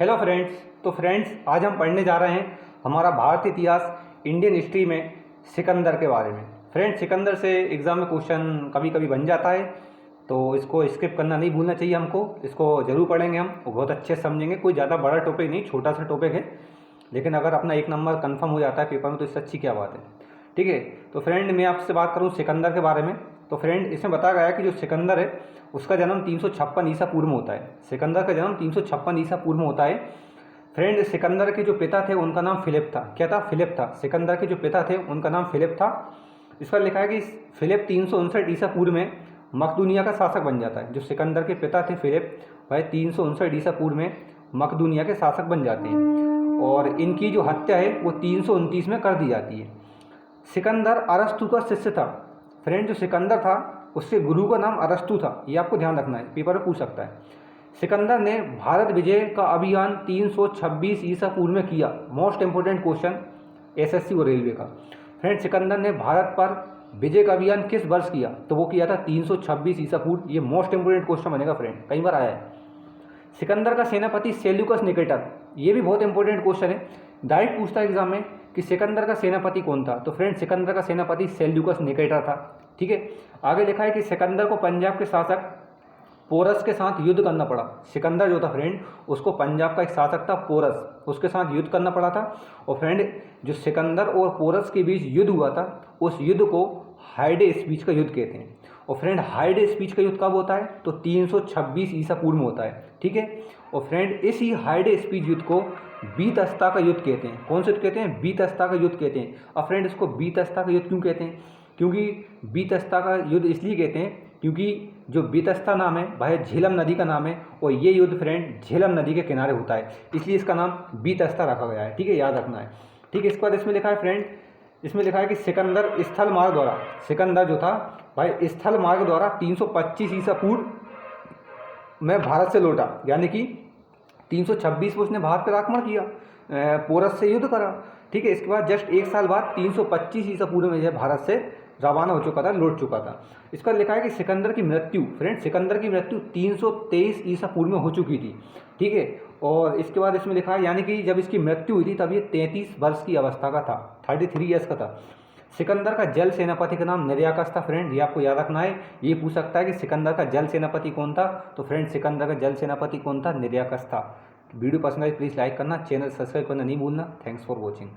Hello friends. तो friends आज हम पढ़ने जा रहे हैं हमारा भारतीय इतिहास इंडियन हिस्ट्री में सिकंदर के बारे में। फ्रेंड्स सिकंदर से एग्ज़ाम में क्वेश्चन कभी कभी बन जाता है, तो इसको स्किप करना नहीं भूलना चाहिए हमको। इसको ज़रूर पढ़ेंगे हम, वो बहुत अच्छे से समझेंगे। कोई ज़्यादा बड़ा टॉपिक नहीं, छोटा सा टॉपिक है, लेकिन अगर अपना एक नंबर कन्फर्म हो जाता है पेपर में तो इससे अच्छी क्या बात है। ठीक है, तो फ्रेंड मैं आपसे बात करूँ सिकंदर के बारे में। तो फ्रेंड इसमें बताया गया है कि जो सिकंदर है उसका जन्म 356 ईसा पूर्व में होता है। सिकंदर का जन्म 356 ईसा पूर्व में होता है। फ्रेंड सिकंदर के जो पिता थे उनका नाम फिलिप था। क्या था? फिलिप था। सिकंदर के जो पिता थे उनका नाम फिलिप था। इस पर लिखा है कि फिलिप 359 ईसा पूर्व में मकदूनिया का शासक बन जाता है। जो सिकंदर के पिता थे फिलिप, वह 359 ईसा पूर्व में मकदूनिया के शासक बन जाते हैं और इनकी जो हत्या है वो 329 में कर दी जाती है। सिकंदर अरस्तु का शिष्य था। फ्रेंड जो सिकंदर था उसके गुरु का नाम अरस्तु था, ये आपको ध्यान रखना है, पेपर में पूछ सकता है। सिकंदर ने भारत विजय का अभियान 326 ईसा पूर्व में किया। मोस्ट इंपोर्टेंट क्वेश्चन एसएससी और रेलवे का। फ्रेंड सिकंदर ने भारत पर विजय का अभियान किस वर्ष किया? तो वो किया था 326 ईसा पूर्व। ये मोस्ट इंपोर्टेंट क्वेश्चन बनेगा फ्रेंड, कई बार आया है। सिकंदर का सेनापति सेल्यूकस निकेटर, ये भी बहुत इंपॉर्टेंट क्वेश्चन है, डायरेक्ट पूछता है एग्जाम में कि सिकंदर का सेनापति कौन था। तो फ्रेंड सिकंदर का सेनापति सेल्यूकस निकेटर था। ठीक है, आगे लिखा है कि सिकंदर को पंजाब के शासक पोरस के साथ युद्ध करना पड़ा। सिकंदर जो था फ्रेंड उसको पंजाब का एक शासक था पोरस, उसके साथ युद्ध करना पड़ा था। और फ्रेंड जो सिकंदर और पोरस के बीच युद्ध हुआ था उस युद्ध को हाइडे स्पीच का युद्ध कहते हैं। और फ्रेंड हाइडे स्पीच का युद्ध कब होता है? तो 326 ईसा पूर्व में होता है। ठीक है, और फ्रेंड इसी हाइडे स्पीच युद्ध को बीतस्ता का युद्ध कहते हैं। कौन सा युद्ध कहते हैं? बीतस्ता का युद्ध कहते हैं। अब फ्रेंड इसको बीतस्ता का युद्ध क्यों कहते हैं? क्योंकि बीतस्ता का युद्ध इसलिए कहते हैं क्योंकि जो बीतस्ता नाम है वह झेलम नदी का नाम है और ये युद्ध फ्रेंड झेलम नदी के किनारे होता है, इसलिए इसका नाम बीतस्ता रखा गया है। ठीक है, याद रखना है। ठीक है, इसके बाद इसमें लिखा है फ्रेंड, इसमें लिखा है कि सिकंदर स्थल मार्ग द्वारा, सिकंदर जो था भाई स्थल मार्ग द्वारा 325 ईसा पूर्व में भारत से लौटा। यानी कि 326 में उसने भारत पर आक्रमण किया, पोरस से युद्ध करा। ठीक है, इसके बाद जस्ट एक साल बाद 325 ईसा पूर्व में यह भारत से रवाना हो चुका था, लौट चुका था। इस पर लिखा है कि सिकंदर की मृत्यु, फ्रेंड सिकंदर की मृत्यु 323 ईसा पूर्व में हो चुकी थी। ठीक है, और इसके बाद इसमें लिखा है यानी कि जब इसकी मृत्यु हुई थी तब ये 33 वर्ष की अवस्था का था, 33 ईयर्स का था। सिकंदर का जल सेनापति का नाम निर्याकस था। फ्रेंड ये आपको याद रखना है, ये पूछ सकता है कि सिकंदर का जल सेनापति कौन था। तो फ्रेंड सिकंदर का जल सेनापति कौन था? निर्याकस था। वीडियो पसंद आए प्लीज़ लाइक करना, चैनल सब्सक्राइब करना नहीं भूलना। Thanks for watching.